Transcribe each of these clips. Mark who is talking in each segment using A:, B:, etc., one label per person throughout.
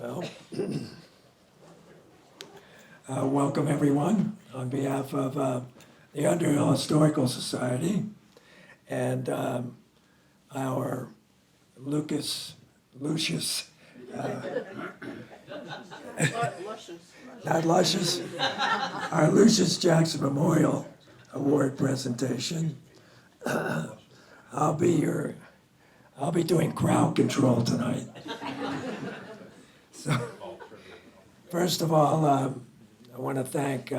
A: Well, welcome everyone on behalf of the Underhill Historical Society and our Lucius, not Lucius, our Lucius Jackson Memorial Award presentation. I'll be doing crowd control tonight. So, first of all, I want to thank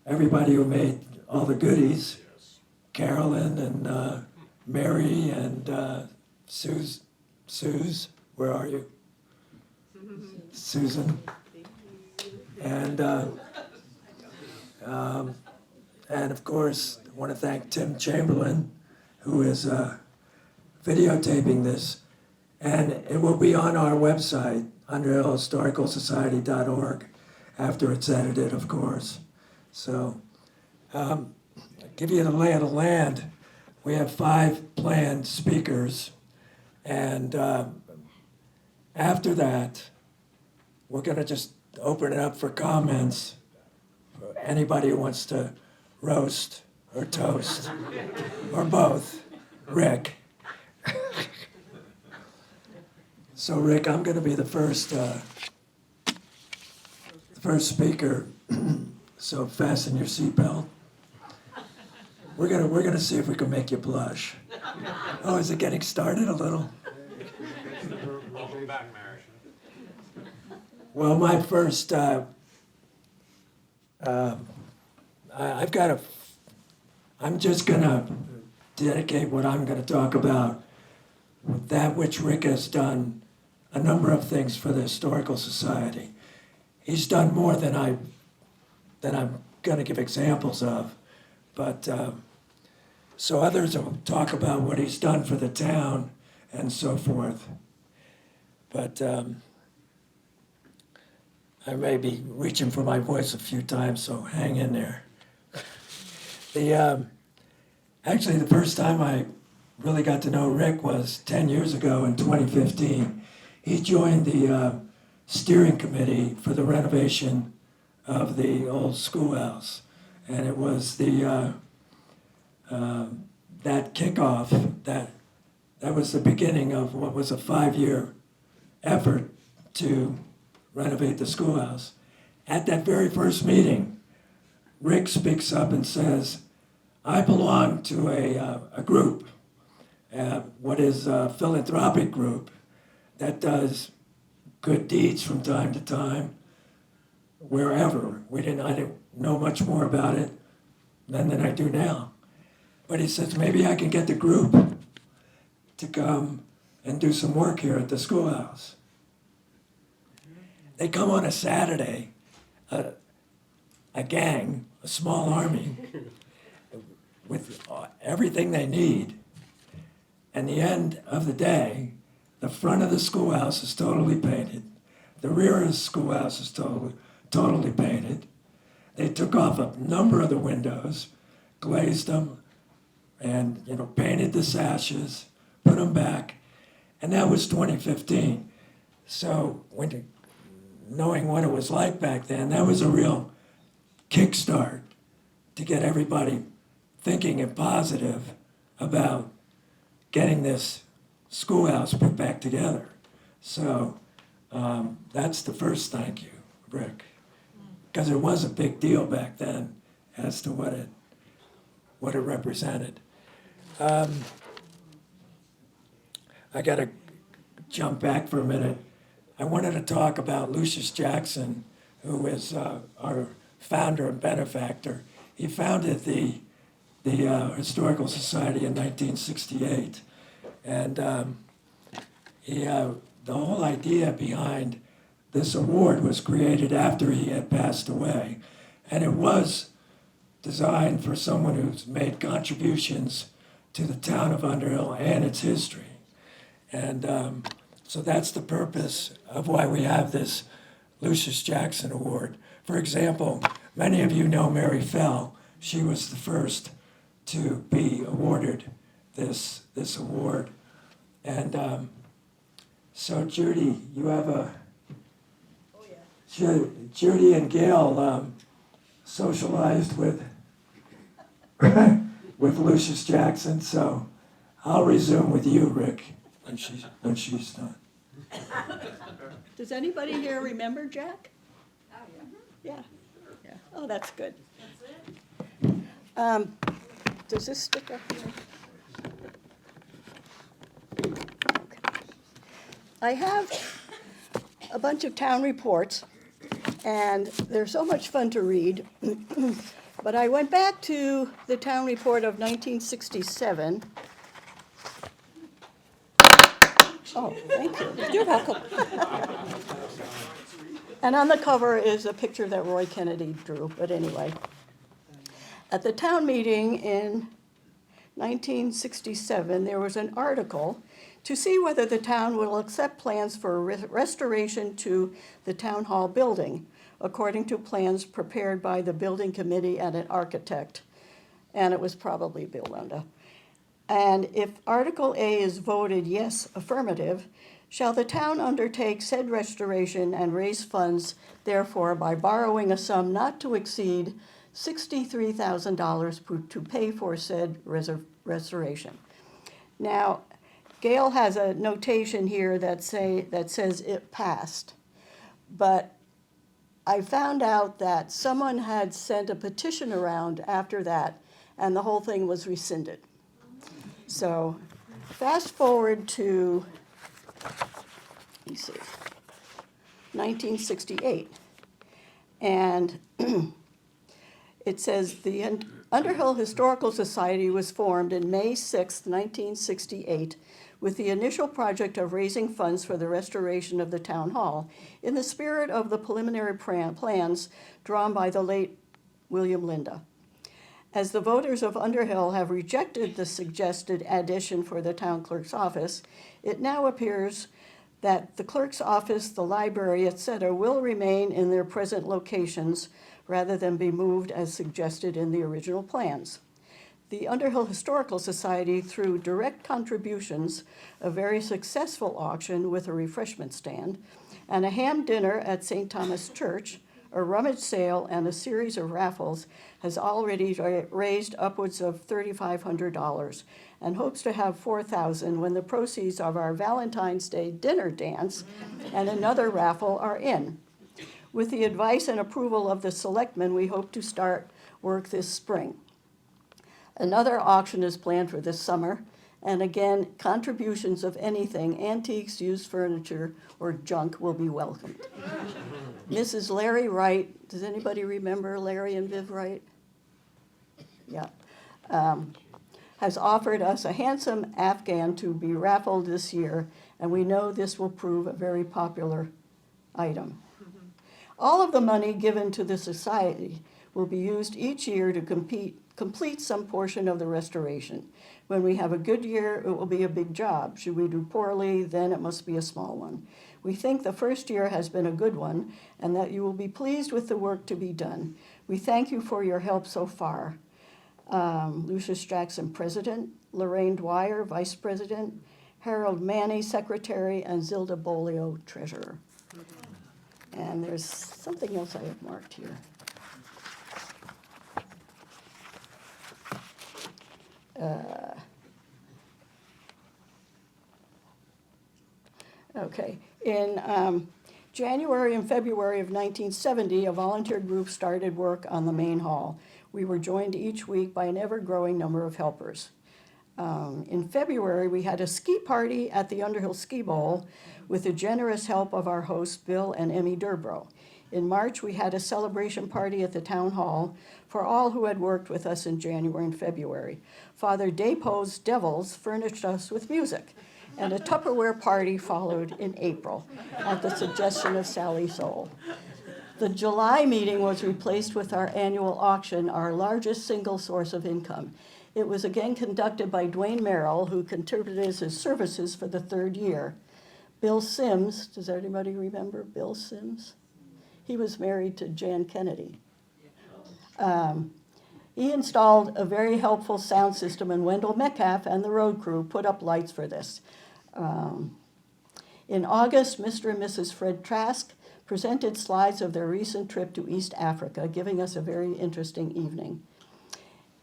A: everybody who made all the goodies. Carolyn and Mary and Suze, where are you? Susan. And of course, I want to thank Tim Chamberlain, who is videotaping this. And it will be on our website, underhillhistoricalsociety.org, after it's edited, of course. So, I'll give you the lay of the land. We have 5 planned speakers, and after that, we're going to just open it up for comments for anybody who wants to roast or toast, or both. Rick. So Rick, I'm going to be the first speaker. So fasten your seatbelt. We're gonna see if we can make you blush. Oh, is it getting started a little?
B: Welcome back, Mary.
A: Well, my first, I'm just gonna dedicate what I'm gonna talk about, that which Rick has done a number of things for the Historical Society. He's done more than I'm going to give examples of, but so others will talk about what he's done for the town and so forth. But I may be reaching for my voice a few times, so hang in there. Actually, the first time I really got to know Rick was 10 years ago in 2015. He joined the steering committee for the renovation of the old schoolhouse. And it was that kickoff, that was the beginning of what was a 5-year effort to renovate the schoolhouse. At that very first meeting, Rick speaks up and says, I belong to a group, what is a philanthropic group that does good deeds from time to time, wherever. I didn't know much more about it than I do now. But he says, maybe I can get the group to come and do some work here at the schoolhouse. They come on a Saturday, a gang, a small army, with everything they need. And the end of the day, the front of the schoolhouse is totally painted. The rear of the schoolhouse is totally painted. They took off a number of the windows, glazed them, and painted the sashes, put them back, and that was 2015. So knowing what it was like back then, that was a real kickstart to get everybody thinking and positive about getting this schoolhouse put back together. So that's the first thank you, Rick, because it was a big deal back then as to what it represented. I got to jump back for a minute. I wanted to talk about Lucius Jackson, who is our founder and benefactor. He founded the Historical Society in 1968. And the whole idea behind this award was created after he had passed away. And it was designed for someone who's made contributions to the town of Underhill and its history. And so that's the purpose of why we have this Lucius Jackson Award. For example, many of you know Mary Fell. She was the first to be awarded this award. And So Judy, you have
C: Oh, yeah.
A: Judy and Gail socialized with with Lucius Jackson, so I'll resume with you, Rick, when she's done.
C: Does anybody here remember Jack?
D: Oh, yeah.
C: Yeah. Yeah. Oh, that's good.
D: That's it?
C: Does this stick up here? Okay. I have a bunch of town reports, and they're so much fun to read. But I went back to the town report of 1967. Oh, thank you. You're welcome. And on the cover is a picture that Roy Kennedy drew, but anyway. At the town meeting in 1967, there was an article to see whether the town will accept plans for restoration to the town hall building, according to plans prepared by the building committee and an architect. And it was probably Bill Lunda. And if Article A is voted yes, affirmative, shall the town undertake said restoration and raise funds, therefore, by borrowing a sum not to exceed $63,000 to pay for said restoration. Now, Gail has a notation here that says it passed, but I found out that someone had sent a petition around after that, and the whole thing was rescinded. So, fast forward to, let me see, 1968, and it says the Underhill Historical Society was formed in May 6, 1968, with the initial project of raising funds for the restoration of the town hall, in the spirit of the preliminary plans drawn by the late William Lunda. As the voters of Underhill have rejected the suggested addition for the town clerk's office, it now appears that the clerk's office, the library, etc., will remain in their present locations rather than be moved as suggested in the original plans. The Underhill Historical Society, through direct contributions, a very successful auction with a refreshment stand, and a ham dinner at St. Thomas Church, a rummage sale, and a series of raffles, has already raised upwards of $3,500 and hopes to have $4,000 when the proceeds of our Valentine's Day dinner dance and another raffle are in. With the advice and approval of the selectmen, we hope to start work this spring. Another auction is planned for this summer, and again, contributions of anything, antiques, used furniture, or junk will be welcomed. Mrs. Larry Wright, does anybody remember Larry and Viv Wright? Yeah. Has offered us a handsome Afghan to be raffled this year, and we know this will prove a very popular item. All of the money given to the society will be used each year to complete some portion of the restoration. When we have a good year, it will be a big job. Should we do poorly, then it must be a small one. We think the first year has been a good one, and that you will be pleased with the work to be done. We thank you for your help so far. Lucius Jackson, President, Lorraine Dwyer, Vice President, Harold Manny, Secretary, and Zilda Bolio, Treasurer. And there's something else I have marked here. Okay. In January and February of 1970, a volunteer group started work on the main hall. We were joined each week by an ever-growing number of helpers. In February, we had a ski party at the Underhill Ski Bowl with the generous help of our hosts, Bill and Emmy Durbrow. In March, we had a celebration party at the town hall for all who had worked with us in January and February. Father Depo's Devils furnished us with music, and a Tupperware party followed in April at the suggestion of Sally Soul. The July meeting was replaced with our annual auction, our largest single source of income. It was again conducted by Dwayne Merrill, who contributed his services for the third year. Bill Sims, does anybody remember Bill Sims? He was married to Jan Kennedy. He installed a very helpful sound system, and Wendell Metcalf and the road crew put up lights for this. In August, Mr. and Mrs. Fred Trask presented slides of their recent trip to East Africa, giving us a very interesting evening.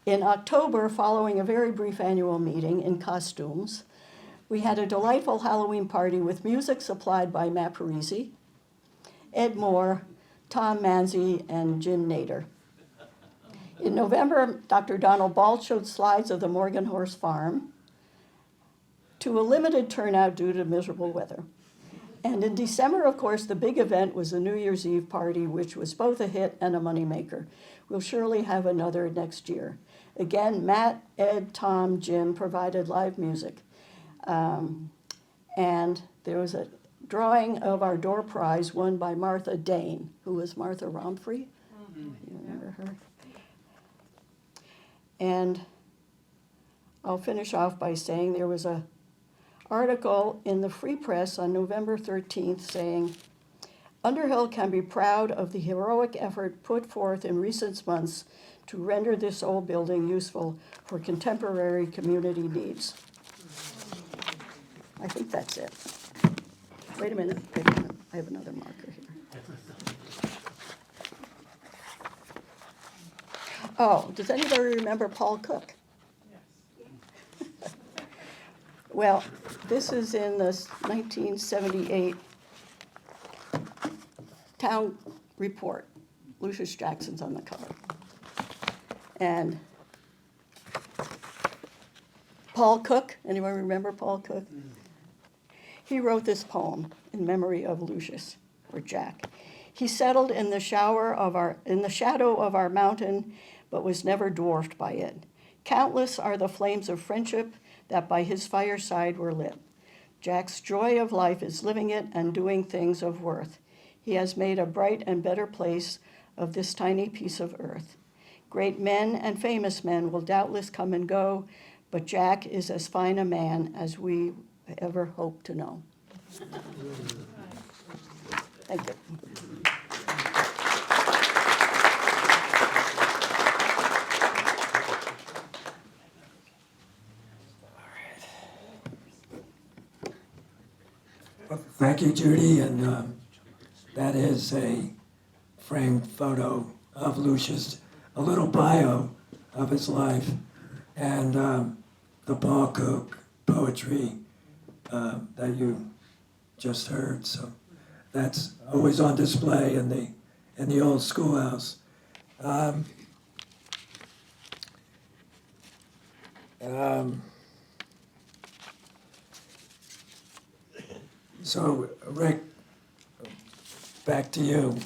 C: In October, following a very brief annual meeting in costumes, we had a delightful Halloween party with music supplied by Matt Parisi, Ed Moore, Tom Manzi, and Jim Nader. In November, Dr. Donald Ball showed slides of the Morgan Horse Farm to a limited turnout due to miserable weather. And in December, of course, the big event was the New Year's Eve party, which was both a hit and a moneymaker. We'll surely have another next year. Again, Matt, Ed, Tom, Jim provided live music. And there was a drawing of our door prize won by Martha Dane, who was Martha Romfrey. You remember her? And I'll finish off by saying there was an article in the Free Press on November 13th saying, Underhill can be proud of the heroic effort put forth in recent months to render this old building useful for contemporary community needs. I think that's it. Wait a minute, I have another marker here. Oh, does anybody remember Paul Cook? Well, this is in the 1978 town report. Lucius Jackson's on the cover. And Paul Cook, anyone remember Paul Cook? He wrote this poem in memory of Lucius, or Jack. He settled in the shadow of our mountain, but was never dwarfed by it. Countless are the flames of friendship that by his fireside were lit. Jack's joy of life is living it and doing things of worth. He has made a bright and better place of this tiny piece of earth. Great men and famous men will doubtless come and go, but Jack is as fine a man as we ever hope to know. Thank you.
A: Well, thank you, Judy, and that is a framed photo of Lucius, a little bio of his life, and the Paul Cook poetry that you just heard. So that's always on display in the old schoolhouse. So, Rick, back to you.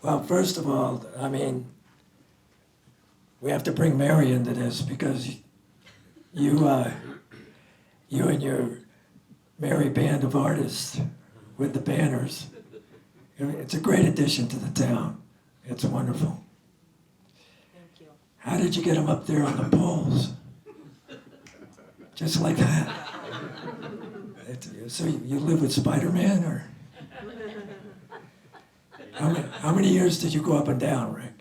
A: Well, first of all, I mean, we have to bring Mary into this because you and your merry band of artists with the banners, it's a great addition to the town. It's wonderful.
D: Thank you.
A: How did you get them up there on the poles? Just like that? So you live with Spider-Man, or? How many years did you go up and down, Rick?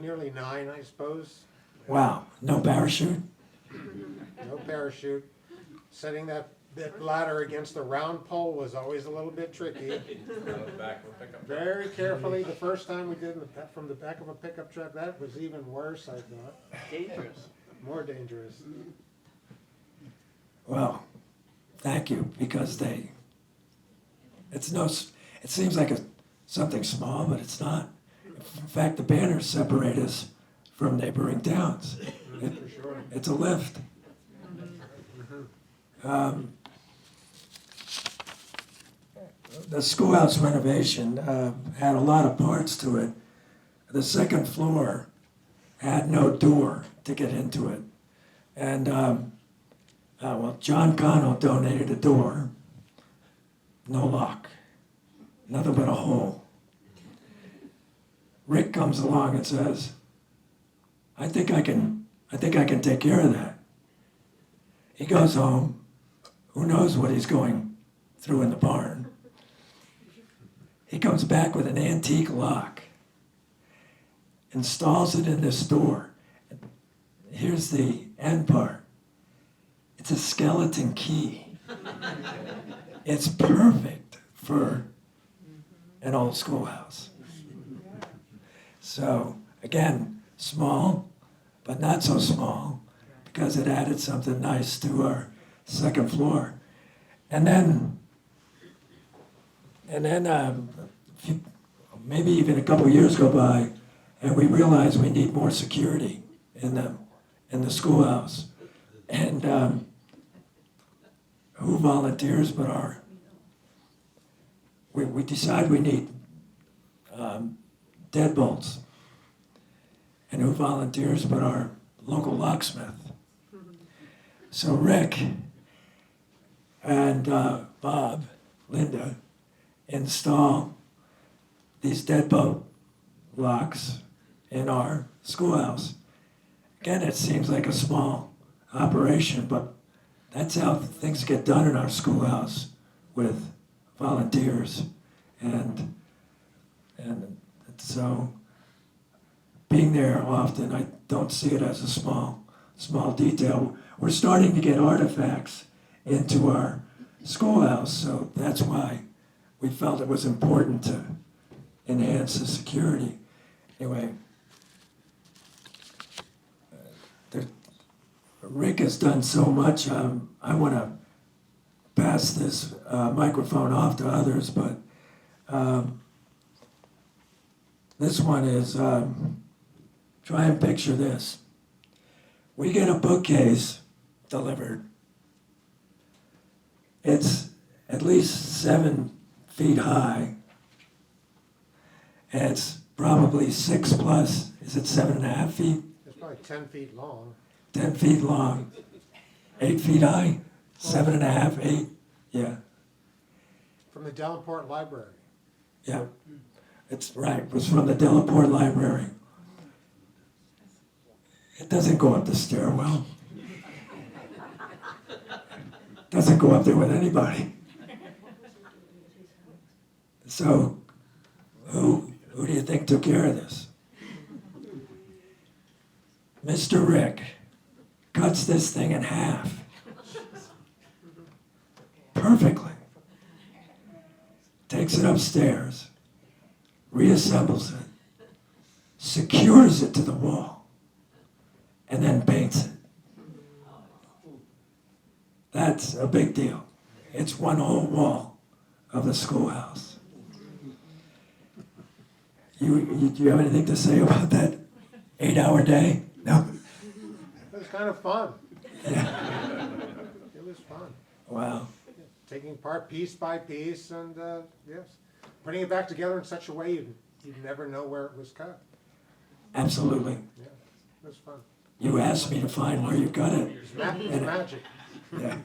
E: Nearly 9, I suppose.
A: Wow, no parachute?
E: No parachute. Setting that ladder against the round pole was always a little bit tricky. Very carefully. The first time we did it from the back of a pickup truck, that was even worse, I thought.
F: Dangerous.
E: More dangerous.
A: Well, thank you, because it seems like something small, but it's not. In fact, the banners separate us from neighboring towns.
E: For sure.
A: It's a lift. The schoolhouse renovation had a lot of parts to it. The second floor had no door to get into it. And, John Connell donated a door, no lock, nothing but a hole. Rick comes along and says, I think I can take care of that. He goes home. Who knows what he's going through in the barn? He comes back with an antique lock, installs it in this door. Here's the end part. It's a skeleton key. It's perfect for an old schoolhouse. So, again, small, but not so small, because it added something nice to our second floor. And then maybe even a couple years go by, and we realize we need more security in the schoolhouse. And who volunteers but we decide we need deadbolts. And who volunteers but our local locksmith. So Rick and Bob, Linda, install these deadbolt locks in our schoolhouse. Again, it seems like a small operation, but that's how things get done in our schoolhouse with volunteers. And so being there often, I don't see it as a small detail. We're starting to get artifacts into our schoolhouse, so that's why we felt it was important to enhance the security. Anyway, Rick has done so much. I want to pass this microphone off to others, but this one is, try and picture this. We get a bookcase delivered. It's at least 7 feet high. And it's probably 6 plus, is it 7.5 feet?
E: It's probably 10 feet long.
A: 10 feet long, 8 feet high, 7.5, 8, yeah,
E: From the Davenport Library.
A: yeah. It's right, it was from the Davenport Library. It doesn't go up the stairwell. Doesn't go up there with anybody. So, who do you think took care of this? Mr. Rick cuts this thing in half. Perfectly. Takes it upstairs, reassembles it, secures it to the wall, and then paints it. That's a big deal. It's one whole wall of the schoolhouse. Do you have anything to say about that 8-hour day? No?
E: It was kind of fun.
A: Yeah.
E: It was fun.
A: Wow.
E: Taking apart piece by piece and, yes, putting it back together in such a way you'd never know where it was cut.
A: Absolutely.
E: Yeah, it was fun.
A: You asked me to find where you got it.
E: It's magic.
A: Yeah.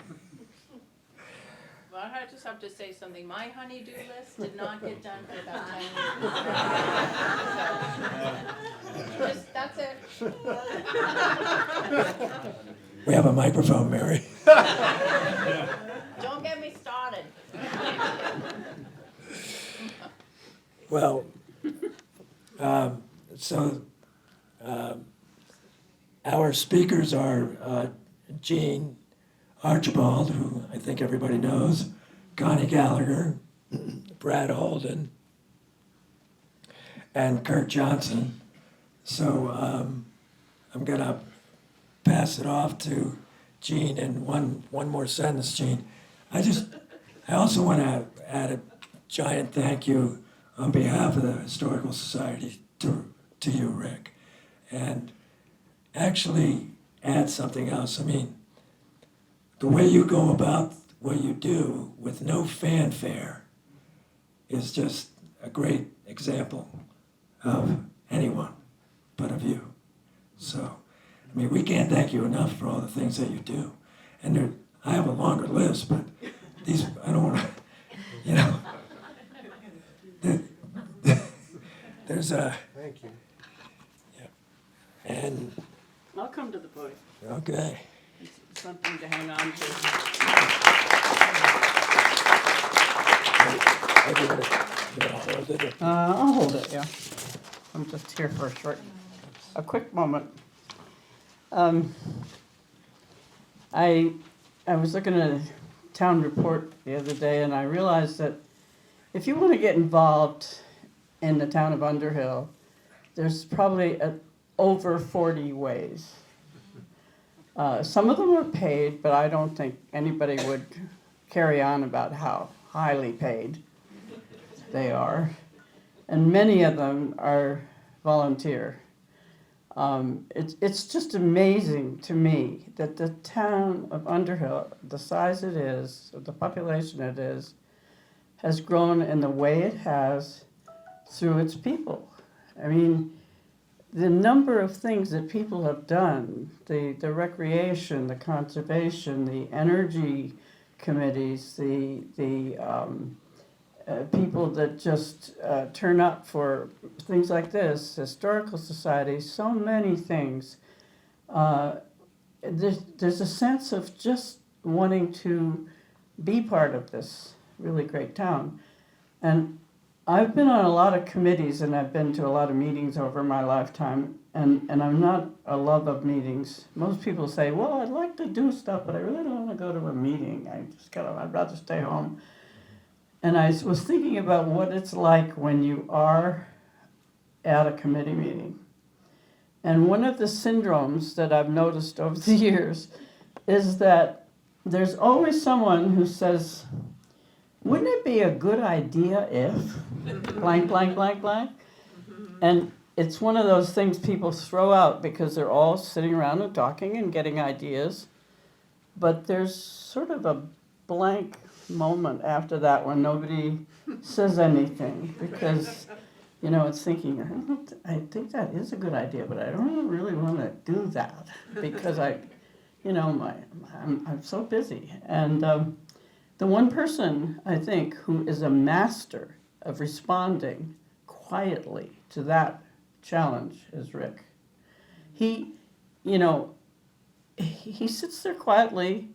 D: Well, I just have to say something. My honey-do list did not get done for about 10 years. So, that's it.
A: We have a microphone, Mary.
D: Don't get me started.
A: Well, our speakers are Gene Archibald, who I think everybody knows, Connie Gallagher, Brad Holden, and Kurt Johnson. So I'm going to pass it off to Gene in one more sentence, Gene. I also want to add a giant thank you on behalf of the Historical Society to you, Rick, and actually add something else. I mean, the way you go about what you do with no fanfare is just a great example of anyone but of you. So, I mean, we can't thank you enough for all the things that you do. And I have a longer list, but these, I don't want to, you know. There's a,
E: Thank you.
A: and,
F: I'll come to the podium.
A: okay.
F: It's something to hang on to.
A: Everybody, you wanna hold it or-
F: I'll hold it, yeah. I'm just here for a quick moment. I I was looking at a town report the other day, and I realized that if you want to get involved in the town of Underhill, there's probably over 40 ways. Some of them are paid, but I don't think anybody would carry on about how highly paid they are. And many of them are volunteer. It's just amazing to me that the town of Underhill, the size it is, the population it is, has grown in the way it has through its people. I mean, the number of things that people have done, the recreation, the conservation, the energy committees, the people that just turn up for things like this, historical societies, so many things. There's a sense of just wanting to be part of this really great town. And I've been on a lot of committees and I've been to a lot of meetings over my lifetime, and I'm not a love of meetings. Most people say, well, I'd like to do stuff, but I really don't want to go to a meeting. I'd rather stay home. And I was thinking about what it's like when you are at a committee meeting. And one of the syndromes that I've noticed over the years is that there's always someone who says, wouldn't it be a good idea if blank, blank, blank, blank? And it's one of those things people throw out because they're all sitting around and talking and getting ideas. But there's sort of a blank moment after that when nobody says anything because, you know, it's thinking, I think that is a good idea, but I don't really want to do that because I'm so busy. And the one person, I think, who is a master of responding quietly to that challenge is Rick. He sits there quietly,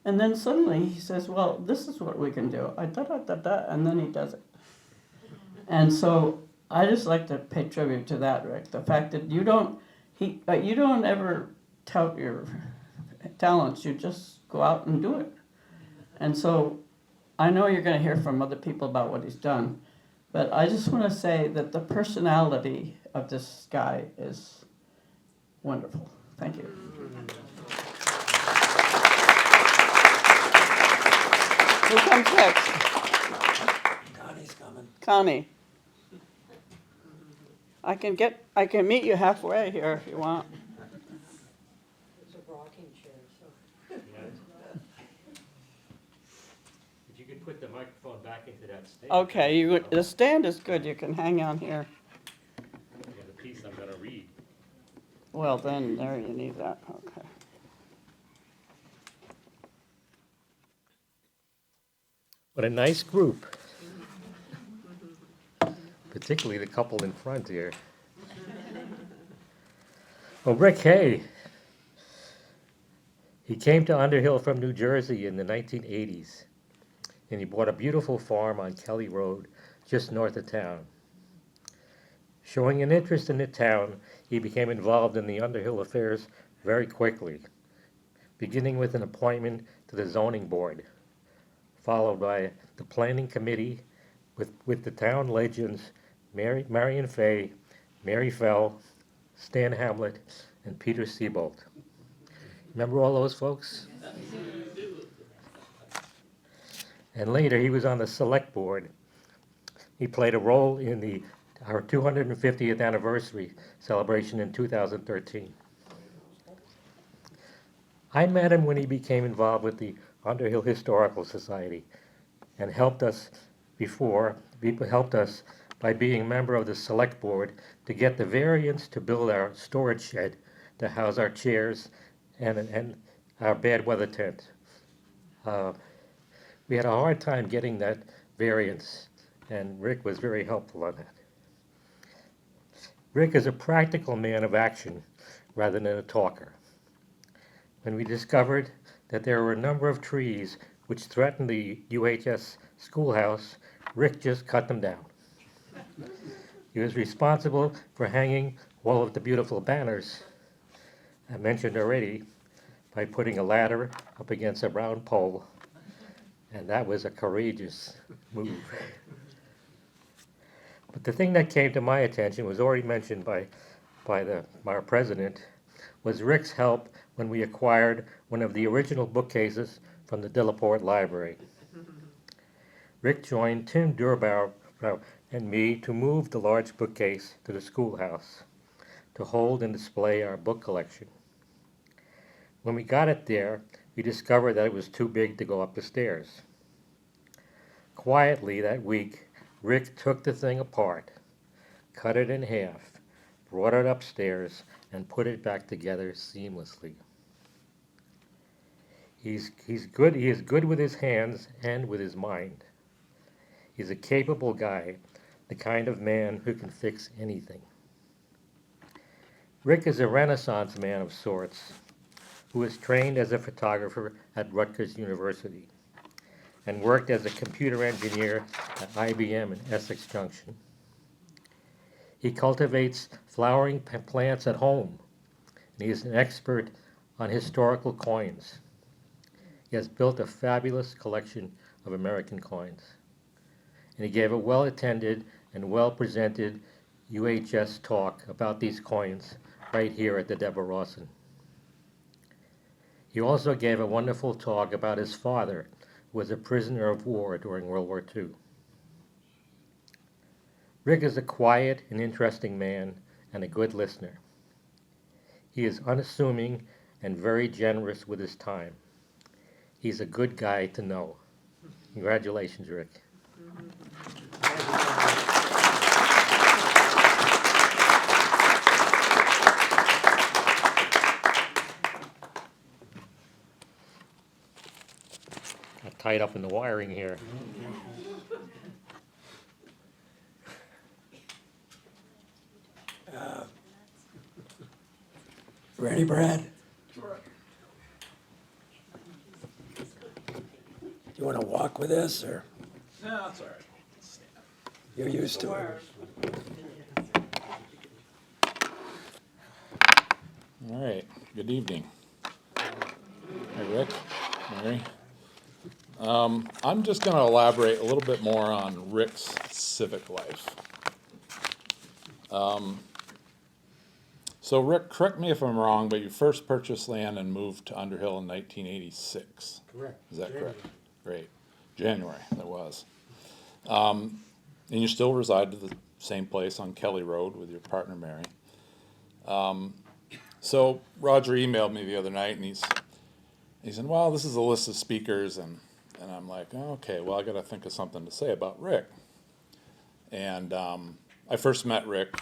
F: and then suddenly he says, well, this is what we can do. And then he does it. And so I just like to pay tribute to that, Rick. The fact that you don't ever tout your talents. You just go out and do it. And so I know you're going to hear from other people about what he's done, but I just want to say that the personality of this guy is wonderful. Thank you. Who comes next?
A: Connie's coming.
F: Connie. I can meet you halfway here if you want.
G: It's a rocking chair, so.
H: If you could put the microphone back into that stand.
F: Okay, the stand is good. You can hang on here.
H: Yeah, the piece I'm gonna read.
F: Well, then, there you need that. Okay.
H: What a nice group. Particularly the couple in front here. Well, Rick Hay, he came to Underhill from New Jersey in the 1980s, and he bought a beautiful farm on Kelly Road, just north of town. Showing an interest in the town, he became involved in the Underhill affairs very quickly, beginning with an appointment to the zoning board, followed by the planning committee with the town legends Marion Fay, Mary Fell, Stan Hamlet, and Peter Siebold. Remember all those folks? And later he was on the select board. He played a role in our 250th anniversary celebration in 2013. I met him when he became involved with the Underhill Historical Society and helped us by being a member of the select board to get the variance to build our storage shed to house our chairs and our bad weather tent. We had a hard time getting that variance, and Rick was very helpful on that. Rick is a practical man of action rather than a talker. When we discovered that there were a number of trees which threatened the UHS schoolhouse, Rick just cut them down. He was responsible for hanging all of the beautiful banners I mentioned already, by putting a ladder up against a round pole, and that was a courageous move. But the thing that came to my attention was already mentioned by our president, was Rick's help when we acquired one of the original bookcases from the Delaporte Library. Rick joined Tim Durbauer and me to move the large bookcase to the schoolhouse to hold and display our book collection. When we got it there, we discovered that it was too big to go up the stairs. Quietly that week, Rick took the thing apart, cut it in half, brought it upstairs, and put it back together seamlessly. He is good with his hands and with his mind. He's a capable guy, the kind of man who can fix anything. Rick is a Renaissance man of sorts, who was trained as a photographer at Rutgers University and worked as a computer engineer at IBM in Essex Junction. He cultivates flowering plants at home, and he is an expert on historical coins. He has built a fabulous collection of American coins, and he gave a well-attended and well-presented UHS talk about these coins right here at the Deborah Rawson. He also gave a wonderful talk about his father, who was a prisoner of war during World War II. Rick is a quiet and interesting man and a good listener. He is unassuming and very generous with his time. He's a good guy to know. Congratulations, Rick. Got tied up in the wiring here.
A: Ready, Brad? You want to walk with this, or
B: No, that's all right.
A: you're used to it?
I: All right, good evening. Hi, Rick, Mary. I'm just going to elaborate a little bit more on Rick's civic life. So Rick, correct me if I'm wrong, but you first purchased land and moved to Underhill in 1986.
E: Correct.
I: Is that
E: January.
I: correct? Great. January, that was. And you still reside to the same place on Kelly Road with your partner, Mary. So Roger emailed me the other night, and he said, well, this is a list of speakers, and I'm like, oh, okay, well, I got to think of something to say about Rick. And I first met Rick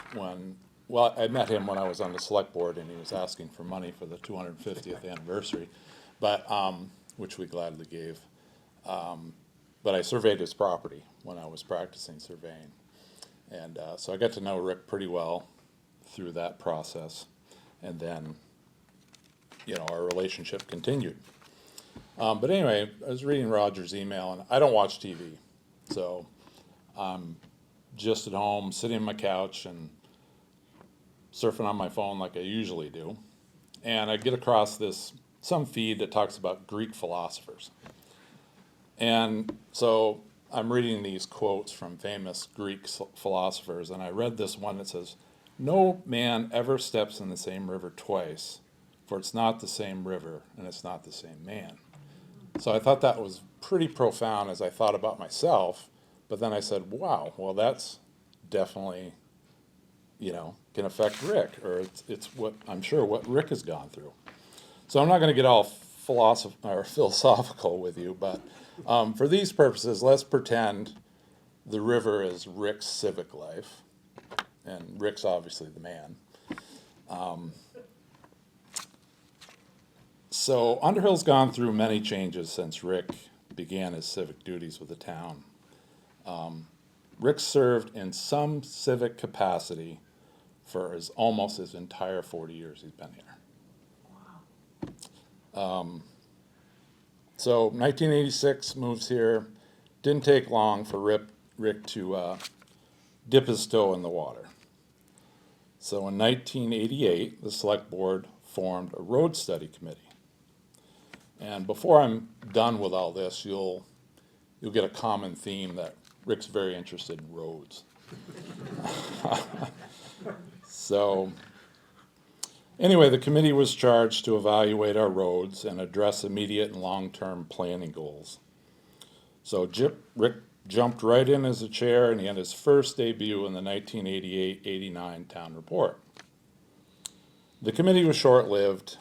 I: I met him when I was on the select board, and he was asking for money for the 250th anniversary, but which we gladly gave. But I surveyed his property when I was practicing surveying. And so I got to know Rick pretty well through that process. And then, our relationship continued. But anyway, I was reading Roger's email, and I don't watch TV. So I'm just at home, sitting on my couch and surfing on my phone like I usually do. And I get across some feed that talks about Greek philosophers. And so I'm reading these quotes from famous Greek philosophers, and I read this one that says, no man ever steps in the same river twice, for it's not the same river and it's not the same man. So I thought that was pretty profound as I thought about myself, but then I said, wow, well, that's definitely, can affect Rick, or it's what I'm sure what Rick has gone through. So I'm not going to get all philosophical with you, but for these purposes, let's pretend the river is Rick's civic life, and Rick's obviously the man. So Underhill's gone through many changes since Rick began his civic duties with the town. Rick served in some civic capacity for almost his entire 40 years he's been here. So 1986 moves here. Didn't take long for Rick to dip his toe in the water. So in 1988, the select board formed a road study committee. And before I'm done with all this, you'll get a common theme that Rick's very interested in roads. So, anyway, the committee was charged to evaluate our roads and address immediate and long-term planning goals. So Rick jumped right in as a chair, and he had his first debut in the 1988-89 town report. The committee was short-lived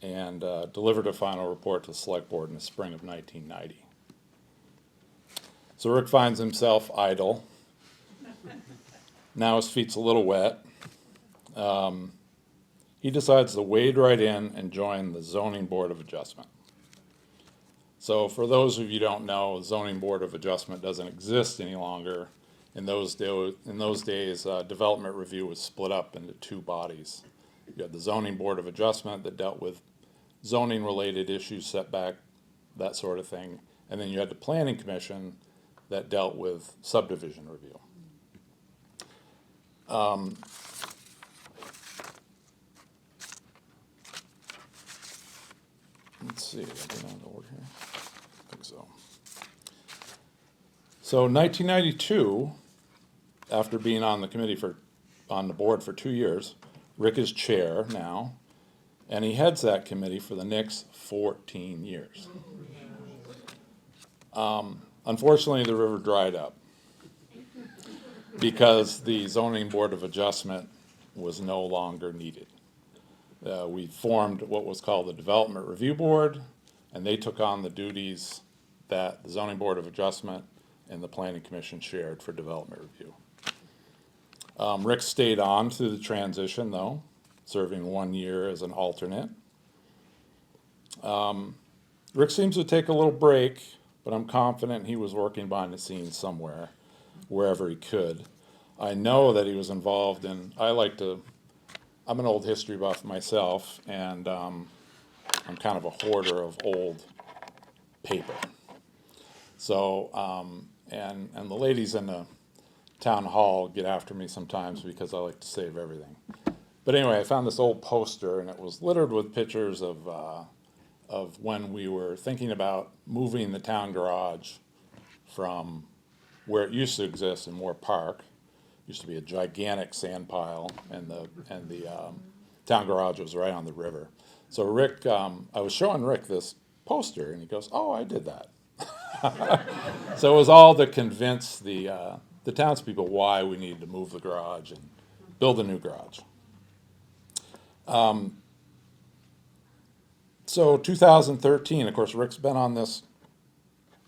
I: and delivered a final report to the select board in the spring of 1990. So Rick finds himself idle. Now his feet's a little wet. He decides to wade right in and join the Zoning Board of Adjustment. So for those of you who don't know, the Zoning Board of Adjustment doesn't exist any longer. In those days, development review was split up into two bodies. You had the Zoning Board of Adjustment that dealt with zoning-related issues, setback, that sort of thing. And then you had the Planning Commission that dealt with subdivision review. Let's see, did I get on the order here? I think so. So 1992, after being on the committee on the board for 2 years, Rick is chair now, and he heads that committee for the next 14 years. Unfortunately, the river dried up because the Zoning Board of Adjustment was no longer needed. We formed what was called the Development Review Board, and they took on the duties that the Zoning Board of Adjustment and the Planning Commission shared for development review. Rick stayed on through the transition, though, serving 1 year as an alternate. Rick seems to take a little break, but I'm confident he was working behind the scenes somewhere, wherever he could. I know that he was involved in, I'm an old history buff myself, and I'm kind of a hoarder of old paper. So, and the ladies in the town hall get after me sometimes because I like to save everything. But anyway, I found this old poster, and it was littered with pictures of when we were thinking about moving the town garage from where it used to exist in Moore Park. Used to be a gigantic sand pile, and the town garage was right on the river. So Rick, I was showing Rick this poster, and he goes, "Oh, I did that." So it was all to convince the townspeople why we needed to move the garage and build a new garage. So 2013, of course, Rick's been on this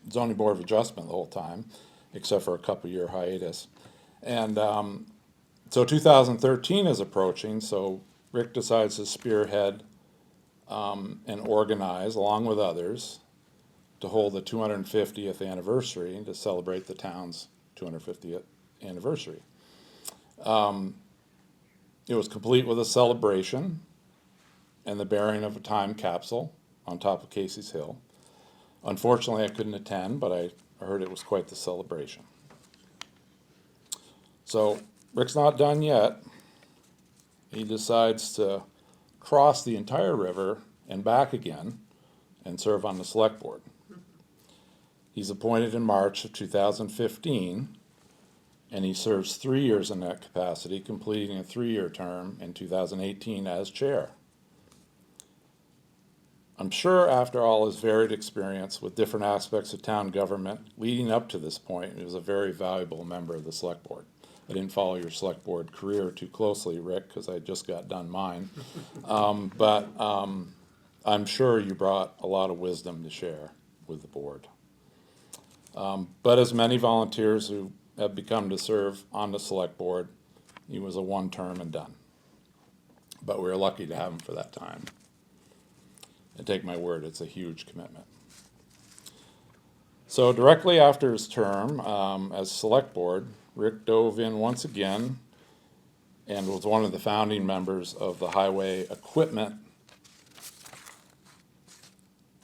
I: Zoning Board of Adjustment the whole time, except for a couple-year hiatus. And so 2013 is approaching, so Rick decides to spearhead and organize, along with others, to hold the 250th anniversary to celebrate the town's 250th anniversary. It was complete with a celebration and the burying of a time capsule on top of Casey's Hill. Unfortunately, I couldn't attend, but I heard it was quite the celebration. So Rick's not done yet. He decides to cross the entire river and back again and serve on the select board. He's appointed in March of 2015, and he serves 3 years in that capacity, completing a 3-year term in 2018 as chair. I'm sure after all his varied experience with different aspects of town government leading up to this point, he was a very valuable member of the select board. I didn't follow your select board career too closely, Rick, because I just got done mine. But I'm sure you brought a lot of wisdom to share with the board. But as many volunteers who have become to serve on the select board, he was a one-term and done. But we were lucky to have him for that time. And take my word, it's a huge commitment. So directly after his term as select board, Rick dove in once again and was one of the founding members of the Highway Equipment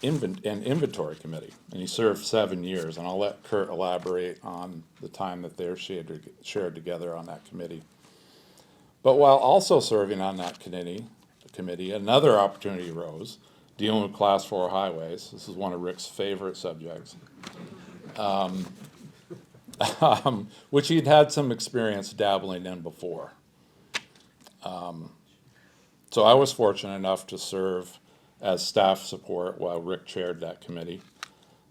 I: and Inventory Committee. And he served 7 years, and I'll let Kurt elaborate on the time that they're shared together on that committee. But while also serving on that committee, another opportunity arose dealing with Class 4 highways. This is one of Rick's favorite subjects, which he'd had some experience dabbling in before. So I was fortunate enough to serve as staff support while Rick chaired that committee.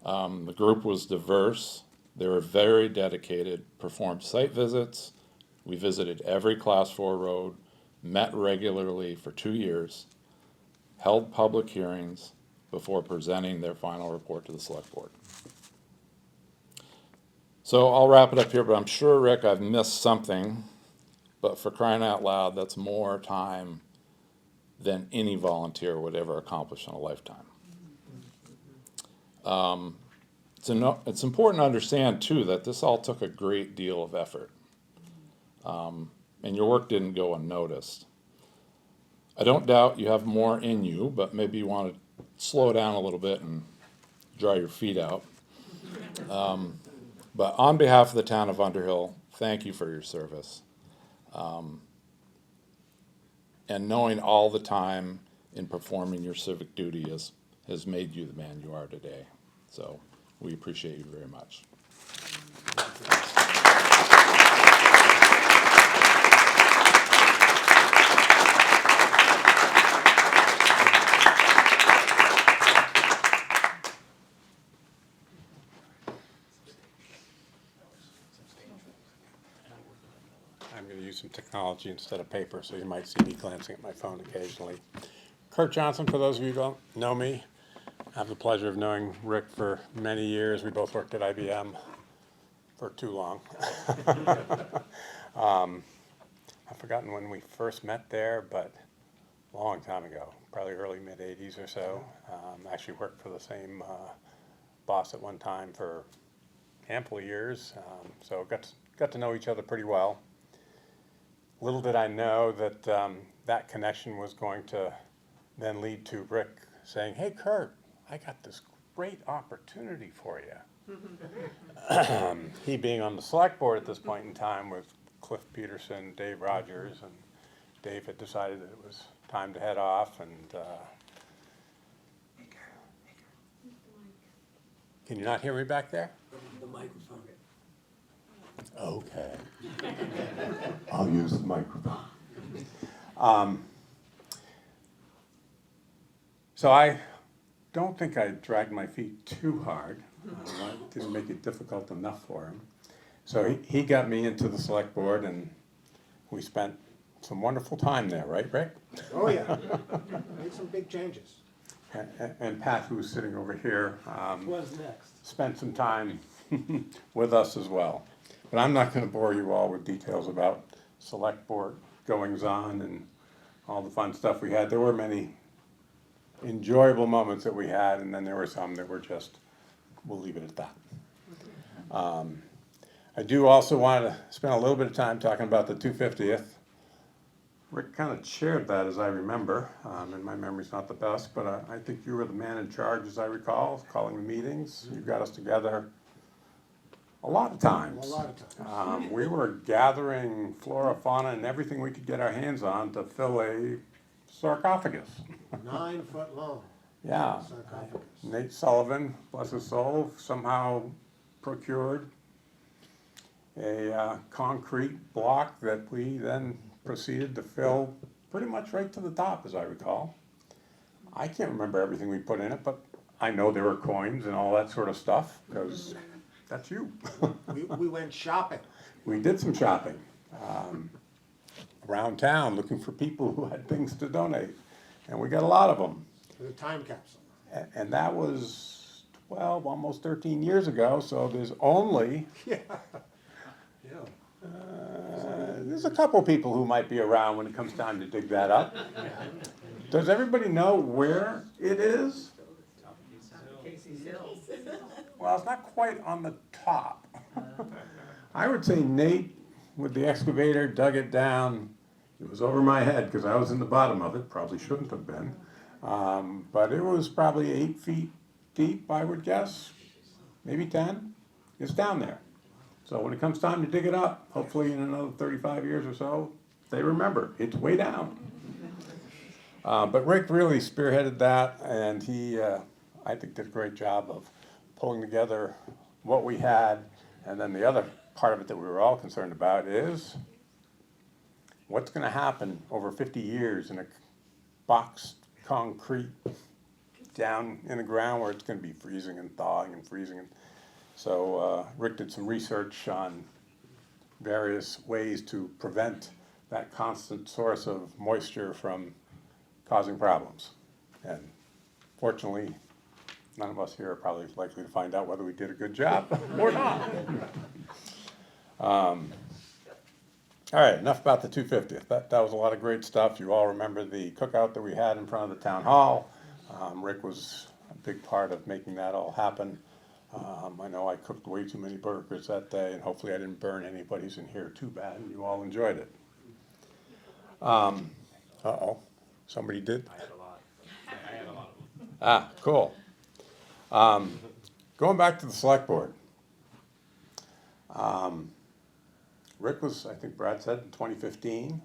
I: The group was diverse. They were very dedicated, performed site visits. We visited every Class 4 road, met regularly for 2 years, held public hearings before presenting their final report to the select board. So I'll wrap it up here, but I'm sure, Rick, I've missed something. But for crying out loud, that's more time than any volunteer would ever accomplish in a lifetime. It's important to understand, too, that this all took a great deal of effort. And your work didn't go unnoticed. I don't doubt you have more in you, but maybe you want to slow down a little bit and dry your feet out. But on behalf of the town of Underhill, thank you for your service. And knowing all the time in performing your civic duty has made you the man you are today. So we appreciate you very much.
B: I'm going to use some technology instead of paper, so you might see me glancing at my phone occasionally. Kurt Johnson, for those of you who don't know me, I have the pleasure of knowing Rick for many years. We both worked at IBM for too long. I've forgotten when we first met there, but a long time ago, probably early mid-'80s or so. Actually worked for the same boss at one time for ample years, so got to know each other pretty well. Little did I know that that connection was going to then lead to Rick saying, "Hey, Kurt, I got this great opportunity for you." He being on the select board at this point in time with Cliff Peterson, Dave Rogers, and Dave had decided that it was time to head off. And can you not hear me back there?
A: The microphone.
B: Okay. I'll use the microphone. So I don't think I dragged my feet too hard. I didn't make it difficult enough for him. So he got me into the select board, and we spent some wonderful time there, right, Rick?
E: Oh, yeah. Made some big changes.
B: And Pat, who's sitting over here,
E: What's next?
B: spent some time with us as well. But I'm not going to bore you all with details about select board goings-on and all the fun stuff we had. There were many enjoyable moments that we had, and then there were some that were just, we'll leave it at that. I do also want to spend a little bit of time talking about the 250th. Rick kind of chaired that, as I remember, and my memory's not the best, but I think you were the man in charge, as I recall, calling the meetings. You got us together a lot of times.
E: A lot of times.
B: We were gathering flora, fauna, and everything we could get our hands on to fill a sarcophagus.
E: 9 foot long.
B: Yeah.
E: Sarcophagus.
B: Nate Sullivan, bless his soul, somehow procured a concrete block that we then proceeded to fill pretty much right to the top, as I recall. I can't remember everything we put in it, but I know there were coins and all that sort of stuff, because that's you.
E: We went shopping.
B: We did some shopping around town, looking for people who had things to donate, and we got a lot of them.
E: The time capsule.
B: And that was 12, almost 13 years ago, so there's only,
E: Yeah. Yeah.
B: there's a couple people who might be around when it comes time to dig that up. Does everybody know where it is? Well, it's not quite on the top. I would say Nate, with the excavator, dug it down. It was over my head because I was in the bottom of it, probably shouldn't have been. But it was probably 8 feet deep, I would guess, maybe 10. It's down there. So when it comes time to dig it up, hopefully in another 35 years or so, they remember, it's way down. But Rick really spearheaded that, and he, I think, did a great job of pulling together what we had. And then the other part of it that we were all concerned about is what's going to happen over 50 years in a boxed concrete down in the ground where it's going to be freezing and thawing and freezing. So Rick did some research on various ways to prevent that constant source of moisture from causing problems. And fortunately, none of us here are probably likely to find out whether we did a good job or not. All right, enough about the 250th. That was a lot of great stuff. You all remember the cookout that we had in front of the town hall. Rick was a big part of making that all happen. I know I cooked way too many burgers that day, and hopefully I didn't burn anybody's in here too bad, and you all enjoyed it. Uh-oh, somebody did? I had a lot. Ah, cool. Going back to the select board. Rick was, I think Brad said, in 2015.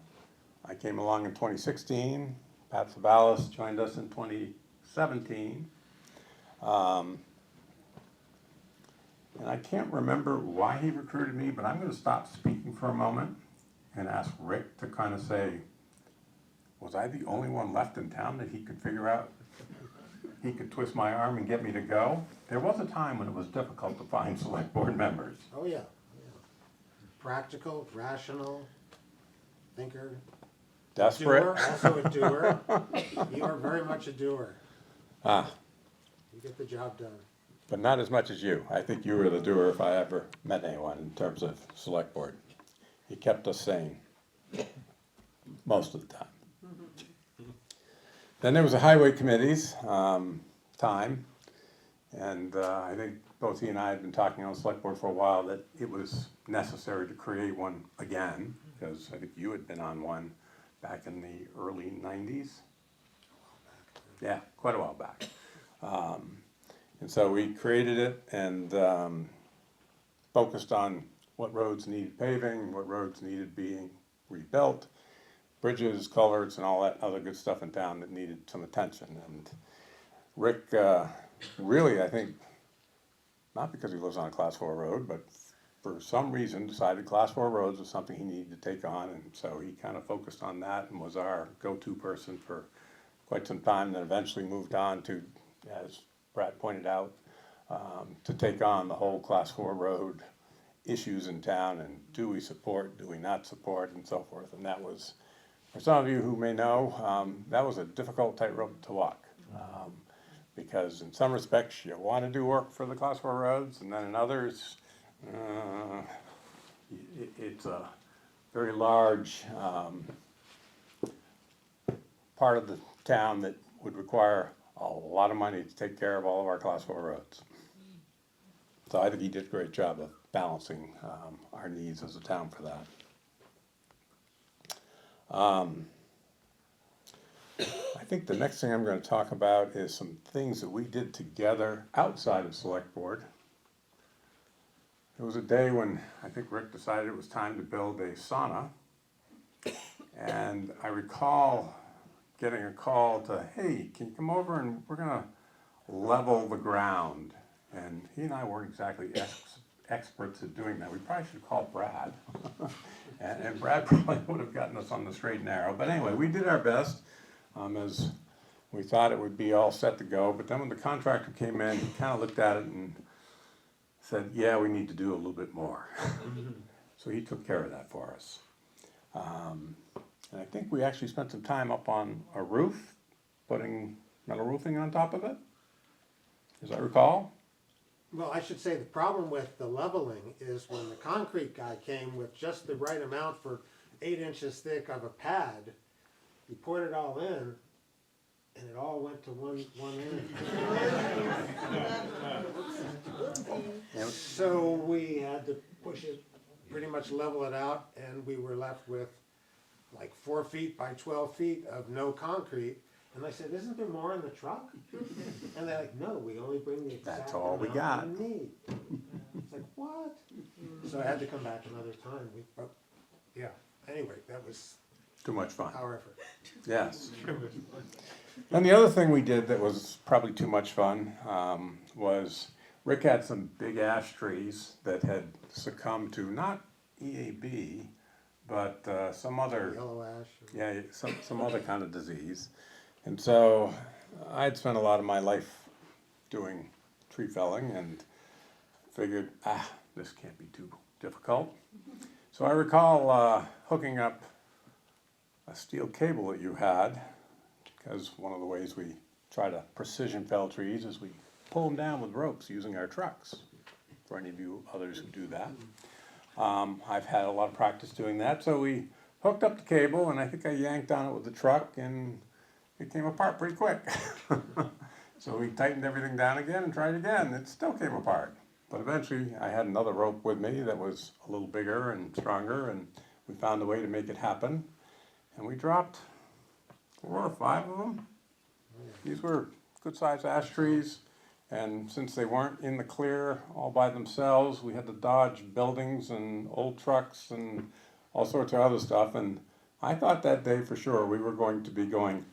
B: I came along in 2016. Pat Savalas joined us in 2017. And I can't remember why he recruited me, but I'm going to stop speaking for a moment and ask Rick to kind of say, was I the only one left in town that he could figure out? He could twist my arm and get me to go? There was a time when it was difficult to find select board members.
E: Oh, yeah. Practical, rational, thinker.
B: Desperate.
E: Doer, also a doer. You are very much a doer.
B: Ah,
E: You get the job done.
B: but not as much as you. I think you were the doer if I ever met anyone in terms of select board. He kept us sane most of the time. Then there was the highway committee's time, and I think both he and I had been talking on the select board for a while that it was necessary to create one again, because I think you had been on one back in the early 90s. Yeah, quite a while back. And so we created it and focused on what roads needed paving, what roads needed being rebuilt, bridges, culverts, and all that other good stuff in town that needed some attention. And Rick really, I think, not because he lives on a class 4 road, but for some reason decided class 4 roads was something he needed to take on. And so he kind of focused on that and was our go-to person for quite some time, then eventually moved on to, as Brad pointed out, to take on the whole class 4 road issues in town and do we support, do we not support, and so forth. And that was, for some of you who may know, that was a difficult tightrope to walk. Because in some respects you want to do work for the class 4 roads, and then in others, it's a very large part of the town that would require a lot of money to take care of all of our class 4 roads. So I think he did a great job of balancing our needs as a town for that. I think the next thing I'm going to talk about is some things that we did together outside of select board. There was a day when I think Rick decided it was time to build a sauna, and I recall getting a call to, hey, can you come over and we're going to level the ground. And he and I weren't exactly experts at doing that. We probably should have called Brad. and Brad probably would have gotten us on the straight and narrow. But anyway, we did our best as we thought it would be all set to go. But then when the contractor came in, he kind of looked at it and said, yeah, we need to do a little bit more. So he took care of that for us. And I think we actually spent some time up on a roof, putting metal roofing on top of it, as I recall.
E: Well, I should say the problem with the leveling is when the concrete guy came with just the right amount for 8 inches thick of a pad, he poured it all in, and it all went to one end. So we had to push it, pretty much level it out, and we were left with like 4 feet by 12 feet of no concrete. And I said, isn't there more in the truck? And they're like, no, we only bring the exact
B: That's all we
E: amount
B: got.
E: we need. It's like, what? So I had to come back another time. But yeah, anyway, that was
B: Too much fun.
E: our effort.
B: Yes. And the other thing we did that was probably too much fun was Rick had some big ash trees that had succumbed to not EAB, but some other,
E: Yellow ash.
B: yeah, some other kind of disease. And so I'd spent a lot of my life doing tree felling and figured, this can't be too difficult. So I recall hooking up a steel cable that you had, because one of the ways we try to precision fell trees is we pull them down with ropes using our trucks, for any of you others who do that. I've had a lot of practice doing that, so we hooked up the cable, and I think I yanked on it with the truck, and it came apart pretty quick. So we tightened everything down again and tried again. It still came apart. But eventually I had another rope with me that was a little bigger and stronger, and we found a way to make it happen. And we dropped 4 or 5 of them. These were good-sized ash trees, and since they weren't in the clear all by themselves, we had to dodge buildings and old trucks and all sorts of other stuff. And I thought that day for sure we were going to be going.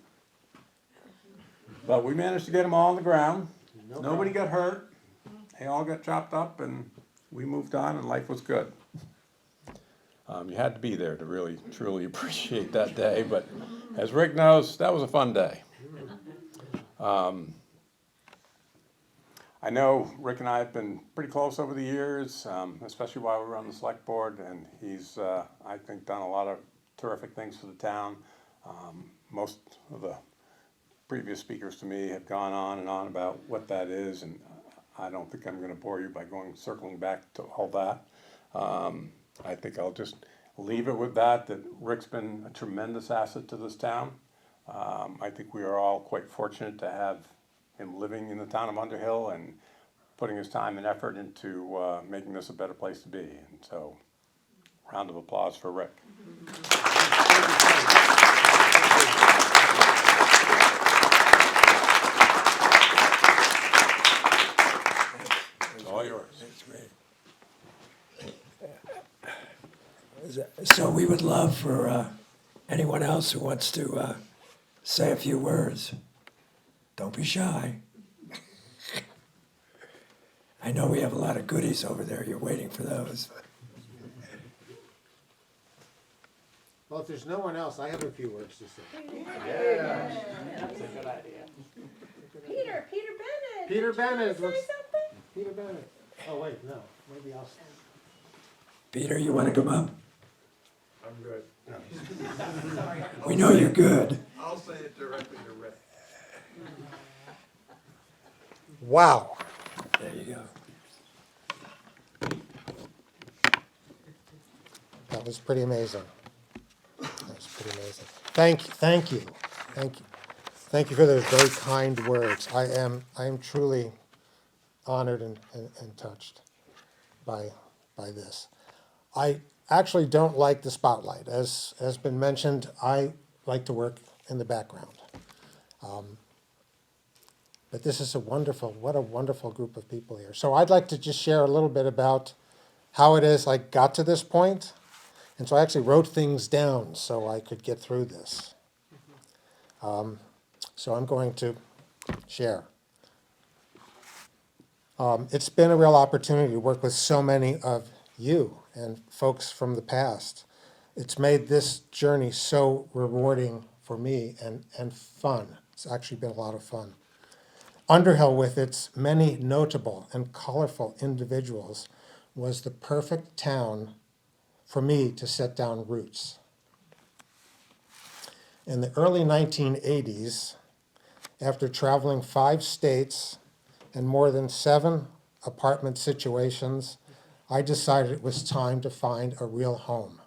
B: But we managed to get them all on the ground. Nobody got hurt. They all got chopped up, and we moved on, and life was good. You had to be there to really, truly appreciate that day. But as Rick knows, that was a fun day. I know Rick and I have been pretty close over the years, especially while we were on the select board, and he's, I think, done a lot of terrific things for the town. Most of the previous speakers to me have gone on and on about what that is, and I don't think I'm going to bore you by circling back to all that. I think I'll just leave it with that Rick's been a tremendous asset to this town. I think we are all quite fortunate to have him living in the town of Underhill and putting his time and effort into making this a better place to be. And so, round of applause for Rick. All yours.
A: That's great. So we would love for anyone else who wants to say a few words. Don't be shy. I know we have a lot of goodies over there. You're waiting for those.
E: Well, if there's no one else, I have a few words to say.
D: Peter Bennett.
E: Peter
D: did you wanna
E: Bennett,
D: say
E: let's-
D: something?
E: Peter Bennett. Oh, wait, no, maybe I'll.
A: Peter, you want to come up?
J: I'm good.
A: We know you're good.
J: I'll say it directly to Rick.
E: Wow.
A: There you go.
E: That was pretty amazing. That was pretty amazing. Thank you. Thank you for those very kind words. I am truly honored and touched by this. I actually don't like the spotlight. As has been mentioned, I like to work in the background. But this is what a wonderful group of people here. So I'd like to just share a little bit about how it is I got to this point. And so I actually wrote things down so I could get through this. So I'm going to share. It's been a real opportunity to work with so many of you and folks from the past. It's made this journey so rewarding for me and fun. It's actually been a lot of fun. Underhill, with its many notable and colorful individuals, was the perfect town for me to set down roots. In the early 1980s, after traveling 5 states and more than 7 apartment situations, I decided it was time to find a real home.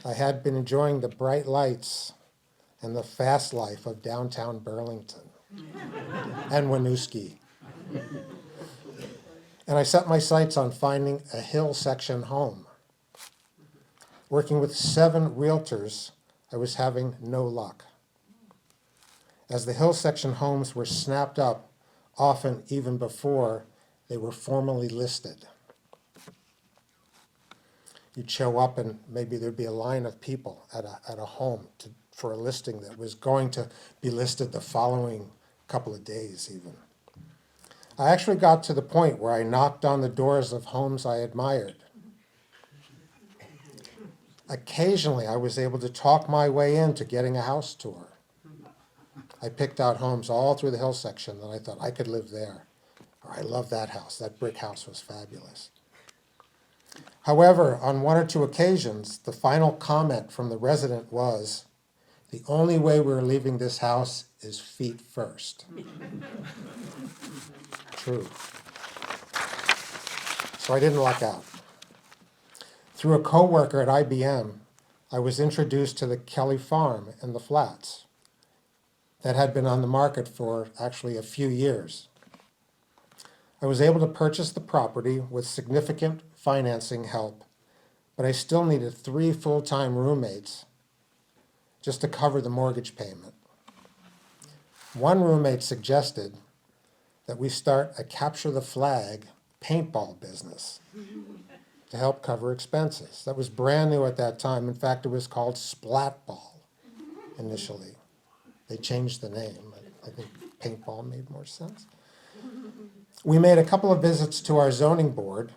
E: I had been enjoying the bright lights and the fast life of downtown Burlington and Winooski. And I set my sights on finding a hill section home. Working with 7 realtors, I was having no luck, as the hill section homes were snapped up, often even before they were formally listed. you'd show up and maybe there'd be a line of people at a home for a listing that was going to be listed the following couple of days even. I actually got to the point where I knocked on the doors of homes I admired. Occasionally, I was able to talk my way into getting a house tour. I picked out homes all through the hill section that I thought I could live there. Or I love that house. That brick house was fabulous. However, on one or two occasions, the final comment from the resident was, "The only way we're leaving this house is feet first." True. So I didn't luck out. Through a coworker at IBM, I was introduced to the Kelly Farm in the Flats that had been on the market for actually a few years. I was able to purchase the property with significant financing help, but I still needed 3 full-time roommates just to cover the mortgage payment. One roommate suggested that we start a capture the flag paintball business to help cover expenses. That was brand new at that time. In fact, it was called Splatball initially. They changed the name. I think paintball made more sense. We made a couple of visits to our zoning board,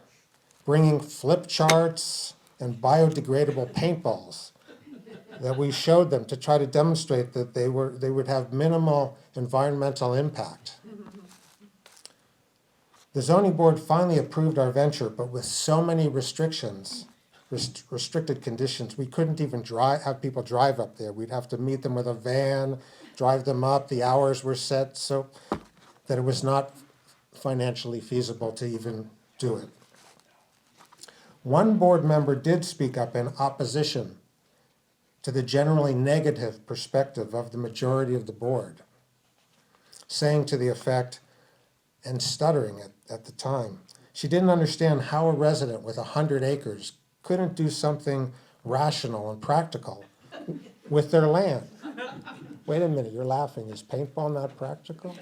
E: bringing flip charts and biodegradable paintballs that we showed them to try to demonstrate that they would have minimal environmental impact. The zoning board finally approved our venture, but with so many restrictions, restricted conditions, we couldn't even have people drive up there. We'd have to meet them with a van, drive them up. The hours were set so that it was not financially feasible to even do it. One board member did speak up in opposition to the generally negative perspective of the majority of the board, saying to the effect, and stuttering at the time, she didn't understand how a resident with 100 acres couldn't do something rational and practical with their land. Wait a minute, you're laughing. Is paintball not practical?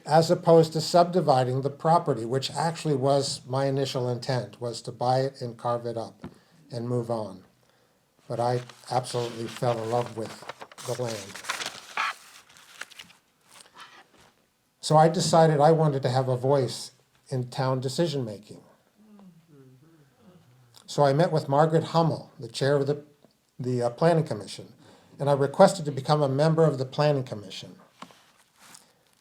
E: As opposed to subdividing the property, which actually was my initial intent, was to buy it and carve it up and move on. But I absolutely fell in love with the land. So I decided I wanted to have a voice in town decision-making. So I met with Margaret Hummel, the chair of the Planning Commission, and I requested to become a member of the Planning Commission.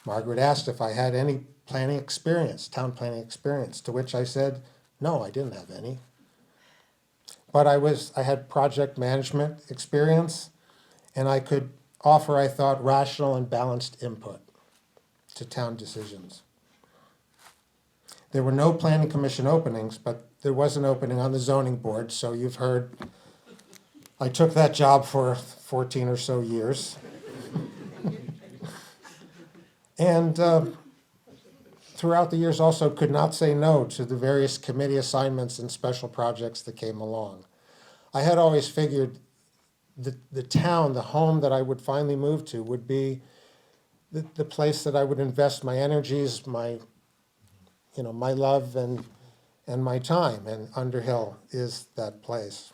E: Margaret asked if I had any planning experience, town planning experience, to which I said, no, I didn't have any. But I had project management experience, and I could offer, I thought, rational and balanced input to town decisions. There were no planning commission openings, but there was an opening on the zoning board, so you've heard I took that job for 14 or so years. And throughout the years also could not say no to the various committee assignments and special projects that came along. I had always figured the town, the home that I would finally move to would be the place that I would invest my energies, my love and my time, and Underhill is that place.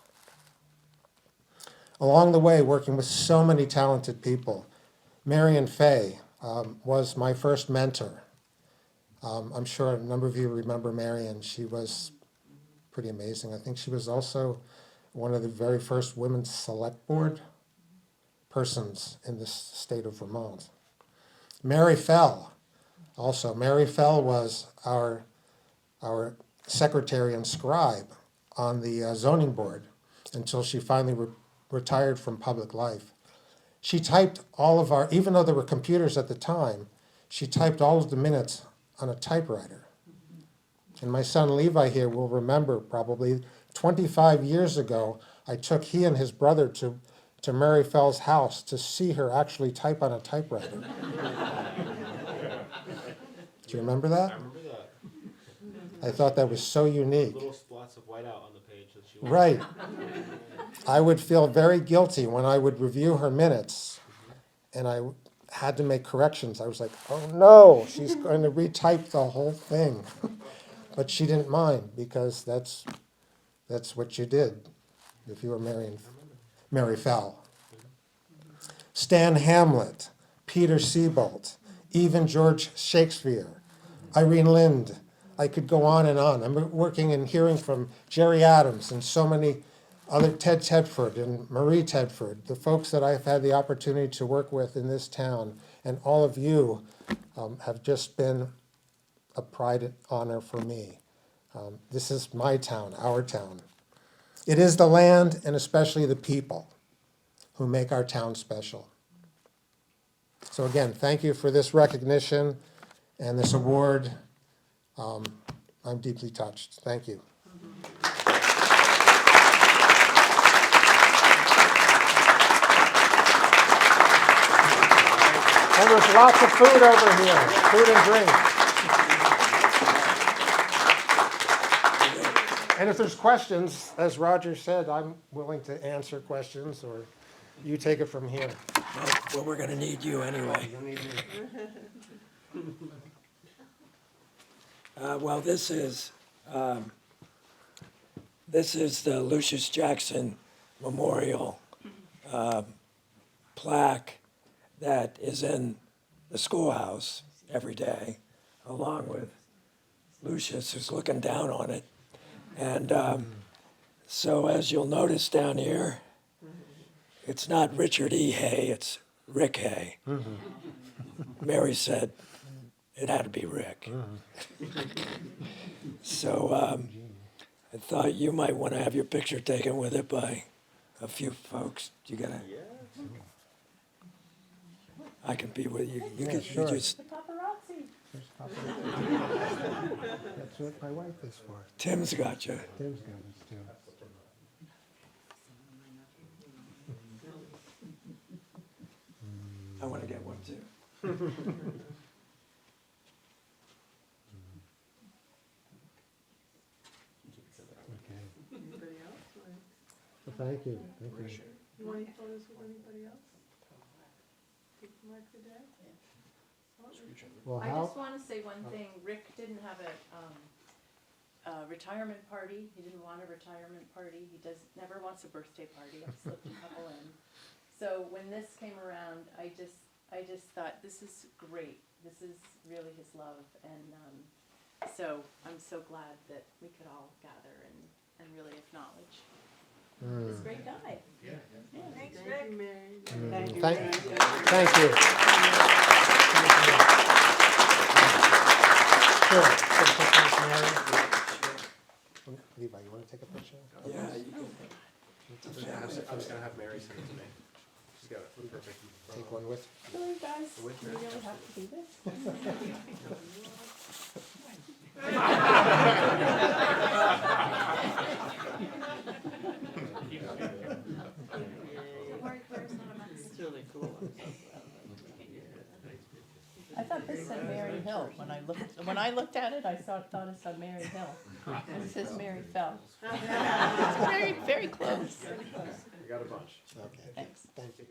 E: Along the way, working with so many talented people, Marion Fay was my first mentor. I'm sure a number of you remember Marion. She was pretty amazing. I think she was also one of the very first women's select board persons in the state of Vermont. Mary Fell, also. Mary Fell was our secretary and scribe on the zoning board until she finally retired from public life. She typed all of our, even though there were computers at the time, she typed all of the minutes on a typewriter. And my son Levi here will remember probably 25 years ago, I took he and his brother to Mary Fell's house to see her actually type on a typewriter. Do you remember that?
K: I remember that.
E: I thought that was so unique.
K: Little spots of whiteout on the page that she
E: Right. I would feel very guilty when I would review her minutes and I had to make corrections. I was like, oh no, she's going to retype the whole thing. But she didn't mind, because that's what you did if you were Mary Fell. Stan Hamlet, Peter Seabolt, even George Shakespeare, Irene Lind. I could go on and on. I'm working and hearing from Jerry Adams and so many other, Ted Tedford and Marie Tedford, the folks that I've had the opportunity to work with in this town. And all of you have just been a pride and honor for me. This is my town, our town. It is the land and especially the people who make our town special. So again, thank you for this recognition and this award. I'm deeply touched. Thank you. And there's lots of food over here, food and drink. And if there's questions, as Roger said, I'm willing to answer questions, or you take it from here.
A: Well, we're gonna need you anyway.
E: You need me.
A: Well, this is the Lucius Jackson Memorial plaque that is in the schoolhouse every day, along with Lucius, who's looking down on it. And so as you'll notice down here, it's not Richard E. Hay, it's Rick Hay. Mary said it had to be Rick. So I thought you might want to have your picture taken with it by a few folks. You gotta. I can be with you. You
E: Yeah,
A: can
E: sure.
A: you just.
E: That's what my wife is for.
A: Tim's got you.
E: Tim's got us too.
A: I want to get one too.
E: Okay.
G: Anybody else?
E: Well, thank you. Thank you.
G: You want any photos with anybody else? Mark the day?
E: Well,
D: I
E: how,
D: just wanna say one thing, Rick didn't have a retirement party, he didn't want a retirement party, he never wants a birthday party, I've slipped a couple in. So when this came around, I just thought, this is great, this is really his love, and, so I'm so glad that we could all gather and really acknowledge this great guy. Thanks, Rick.
G: you, Mary.
C: Thank you.
E: thank you. Sure. Levi, you want to take a picture?
A: Yeah, you can.
K: I'm just gonna have Mary send it to me. She's got it perfect.
E: Take one with.
C: Really, guys, we really have to do this?
G: It's really cool.
C: I thought this said Mary Hill. When I looked at it, I thought it said Mary Hill. It says Mary Fell. It's very, very close.
K: We got a bunch.
E: Okay.
C: Thanks.
E: Thank you.